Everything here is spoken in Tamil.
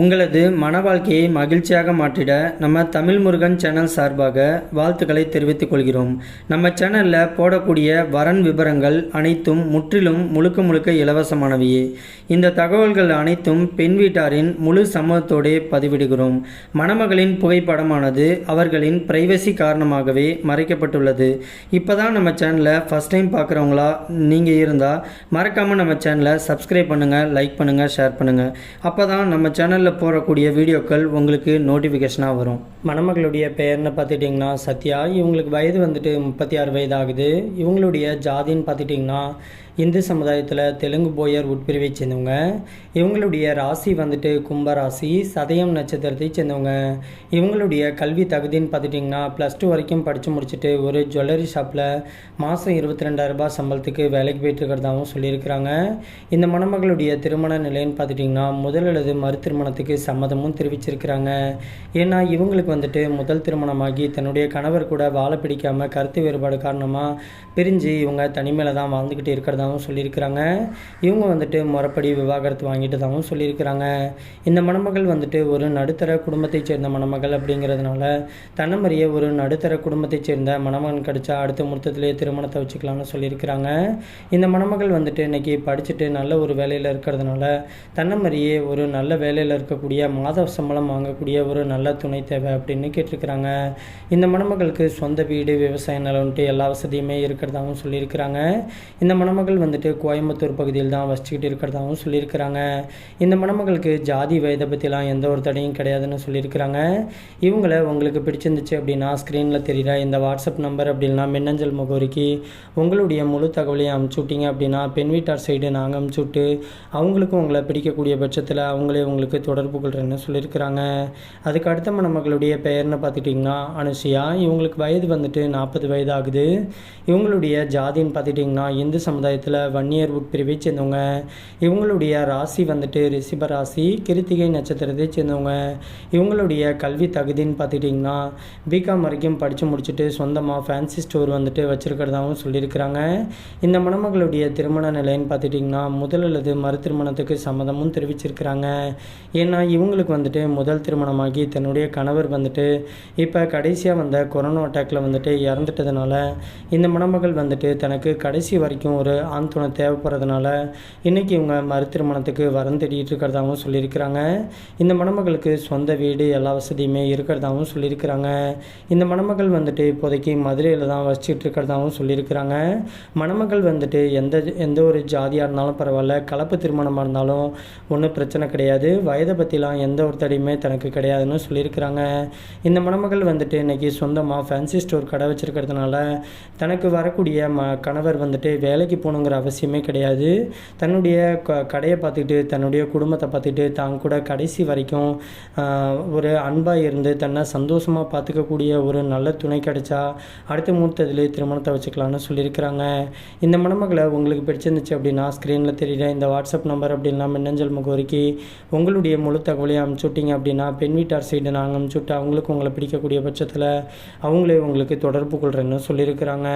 உங்களது மன வாழ்க்கையை மகிழ்ச்சியாக மாற்றிட நம்ம தமிழ் முருகன் சேனல் சார்பாக வாழ்த்துக்களை தெரிவித்துக் கொள்கிறோம். நம்ம சேனலில் போடக்கூடிய வரன் விவரங்கள் அனைத்தும் முற்றிலும் முழுக்க இலவசமானவையே. இந்த தகவல்கள் அனைத்தும் பெண் வீட்டாரின் முழு சம்மதத்தோடு பதிவிடுகிறோம். மணமகளின் புகைப்படமானது அவர்களின் பிரைவசி காரணமாகவே மறைக்கப்பட்டுள்ளது. இப்போ தான் நம்ம சேனலை ஃபஸ்ட் டைம் பார்க்குறவங்களா நீங்கள் இருந்தால் மறக்காமல் நம்ம சேனலை சப்ஸ்கிரைப் பண்ணுங்கள், லைக் பண்ணுங்கள், ஷேர் பண்ணுங்கள். அப்போ தான் நம்ம சேனல் போடக்கூடிய வீடியோக்கள் உங்களுக்கு நோட்டிஃபிகேஷனாக வரும். மணமகளுடைய பெயர்னு பார்த்துட்டிங்கன்னா சத்யா. இவங்களுக்கு வயது வந்துட்டு 36 வயது ஆகுது. இவங்களுடைய ஜாதின்னு பார்த்துட்டிங்கன்னா இந்து சமுதாயத்தில் தெலுங்கு போயர் உட்பிரிவை சேர்ந்தவங்க. இவங்களுடைய ராசி வந்துட்டு கும்பராசி, சதயம் நட்சத்திரத்தை சேர்ந்தவங்க. இவங்களுடைய கல்வி தகுதின்னு பார்த்துட்டிங்கன்னா +2 வரைக்கும் படித்து முடிச்சுட்டு ஒரு ஜுவல்லரி ஷாப்பில் மாதம் 22,000 ரூபாய் சம்பளத்துக்கு வேலைக்கு போயிட்டு இருக்கிறதாகவும் சொல்லியிருக்கிறாங்க. இந்த மணமகளுடைய திருமண நிலைன்னு பார்த்துட்டிங்கன்னா முதல் அல்லது மறு திருமணத்துக்கு சம்மதமும் தெரிவிச்சிருக்கிறாங்க. ஏன்னா இவங்களுக்கு வந்துட்டு முதல் திருமணமாகி தன்னுடைய கணவர் கூட வாழ பிடிக்காமல் கருத்து வேறுபாடு காரணமாக பிரிஞ்சு இவங்க தனிமையில் தான் வாழ்ந்துக்கிட்டு இருக்கிறதாகவும் சொல்லியிருக்கிறாங்க. இவங்க வந்துட்டு முறைப்படி விவாகரத்து வாங்கிட்டதாகவும் சொல்லியிருக்கிறாங்க. இந்த மணமகள் வந்துட்டு ஒரு நடுத்தர குடும்பத்தைச் சேர்ந்த மணமகள் அப்படிங்கிறதுனால தன்னமறிய ஒரு நடுத்தர குடும்பத்தைச் சேர்ந்த மணமகன் கிடைச்சா அடுத்த முகூர்த்தத்திலேயே திருமணத்தை வச்சுக்கலாம்னு சொல்லியிருக்கிறாங்க. இந்த மணமகள் வந்துட்டு இன்றைக்கி படிச்சுட்டு நல்ல ஒரு வேலையில் இருக்கிறதுனால தன்னமறியே ஒரு நல்ல வேலையில் இருக்கக்கூடிய மாத சம்பளம் வாங்கக்கூடிய ஒரு நல்ல துணை தேவை அப்படின்னு கேட்டிருக்கிறாங்க. இந்த மணமகளுக்கு சொந்த வீடு, விவசாய நிலம்ட்டு எல்லா வசதியுமே இருக்கிறதாகவும் சொல்லியிருக்கிறாங்க. இந்த மணமகள் வந்துட்டு கோயம்புத்தூர் பகுதியில் தான் வசிச்சுக்கிட்டு இருக்கிறதாகவும் சொல்லியிருக்கிறாங்க. இந்த மணமகளுக்கு ஜாதி வயதை பற்றிலாம் எந்த ஒரு தடையும் கிடையாதுன்னு சொல்லியிருக்கிறாங்க. இவங்களை உங்களுக்கு பிடிச்சிருந்துச்சு அப்படின்னா ஸ்க்ரீனில் தெரிகிற இந்த வாட்ஸ்அப் நம்பர் அப்படின்னா மின்னஞ்சல் முகவரிக்கு உங்களுடைய முழு தகவலையும் அமுச்சு விட்டீங்க அப்படின்னா பெண் வீட்டார் சைடு நாங்கள் அமுச்சு விட்டு அவங்களுக்கும் உங்களை பிடிக்கக்கூடிய பட்சத்தில் அவங்களே உங்களுக்கு தொடர்பு கொள்கிறேன்னு சொல்லியிருக்கிறாங்க. அதுக்கு அடுத்த மணமகளுடைய பெயர்னு பார்த்துட்டிங்கன்னா அனுஷியா. இவங்களுக்கு வயது வந்துட்டு 40 வயது ஆகுது. இவங்களுடைய ஜாதின்னு பார்த்துட்டிங்கன்னா இந்து சமுதாயத்தில் வன்னியர் உட்பிரிவை சேர்ந்தவங்க. இவங்களுடைய ராசி வந்துட்டு ரிஷப ராசி, கிருத்திகை நட்சத்திரத்தை சேர்ந்தவங்க. இவங்களுடைய கல்வி தகுதின்னு பார்த்துட்டிங்கன்னா பிகாம் வரைக்கும் படித்து முடிச்சுட்டு சொந்தமாக ஃபேன்சி ஸ்டோர் வந்துட்டு வச்சுருக்கிறதாகவும் சொல்லியிருக்கிறாங்க. இந்த மணமகளுடைய திருமண நிலைன்னு பார்த்துட்டிங்கன்னா முதல் அல்லது மறு திருமணத்துக்கு சம்மதமும் தெரிவிச்சிருக்கிறாங்க. ஏன்னா இவங்களுக்கு வந்துட்டு முதல் திருமணமாகி தன்னுடைய கணவர் வந்துட்டு இப்போ கடைசியாக வந்த கொரோனா அட்டாக்கில் வந்துட்டு இறந்துட்டதுனால இந்த மணமகள் வந்துட்டு தனக்கு கடைசி வரைக்கும் ஒரு ஆண் துணை தேவைப்படுறதுனால இன்றைக்கி இவங்க மறு திருமணத்துக்கு வரம் தேடிட்டு இருக்கிறதாகவும் சொல்லியிருக்கிறாங்க. இந்த மணமகளுக்கு சொந்த வீடு, எல்லா வசதியுமே இருக்கிறதாகவும் சொல்லியிருக்கிறாங்க. இந்த மணமகள் வந்துட்டு இப்போதைக்கு மதுரையில் தான் வசிச்சுட்டு இருக்கிறதாகவும் சொல்லியிருக்கிறாங்க. மணமகள் வந்துட்டு எந்த ஒரு ஜாதியாக இருந்தாலும் பரவாயில்ல, கலப்பு திருமணமாக இருந்தாலும் ஒன்றும் பிரச்சனை கிடையாது, வயதை பற்றிலாம் எந்த ஒரு தடையுமே தனக்கு கிடையாதுன்னு சொல்லியிருக்கிறாங்க. இந்த மணமகள் வந்துட்டு இன்றைக்கி சொந்தமாக ஃபேன்சி ஸ்டோர் கடை வச்சுருக்கிறதுனால தனக்கு வரக்கூடிய கணவர் வந்துட்டு வேலைக்கு போகணுங்கிற அவசியமே கிடையாது. தன்னுடைய கடையை பார்த்துக்கிட்டு தன்னுடைய குடும்பத்தை பார்த்துக்கிட்டு தான் கூட கடைசி வரைக்கும் ஒரு அன்பாக இருந்து தன்னை சந்தோஷமாக பார்த்துக்கக்கூடிய ஒரு நல்ல துணை கிடைச்சா அடுத்த முகூர்த்தத்திலே திருமணத்தை வச்சுக்கலான்னு சொல்லியிருக்கிறாங்க. இந்த மணமகளை உங்களுக்கு பிடிச்சிருந்துச்சு அப்படின்னா ஸ்க்ரீனில் தெரியுற இந்த வாட்ஸ்அப் நம்பர் அப்படின்னா மின்னஞ்சல் முகவரிக்கு உங்களுடைய முழு தகவலையும் அனுப்பிச்சு விட்டீங்க அப்படின்னா பெண் வீட்டார் சைடு நாங்கள் அனுப்பிச்சு விட்டு அவங்களுக்கு உங்களை பிடிக்கக்கூடிய பட்சத்தில் அவங்களே உங்களுக்கு தொடர்பு கொள்கிறேன்னு சொல்லியிருக்கிறாங்க.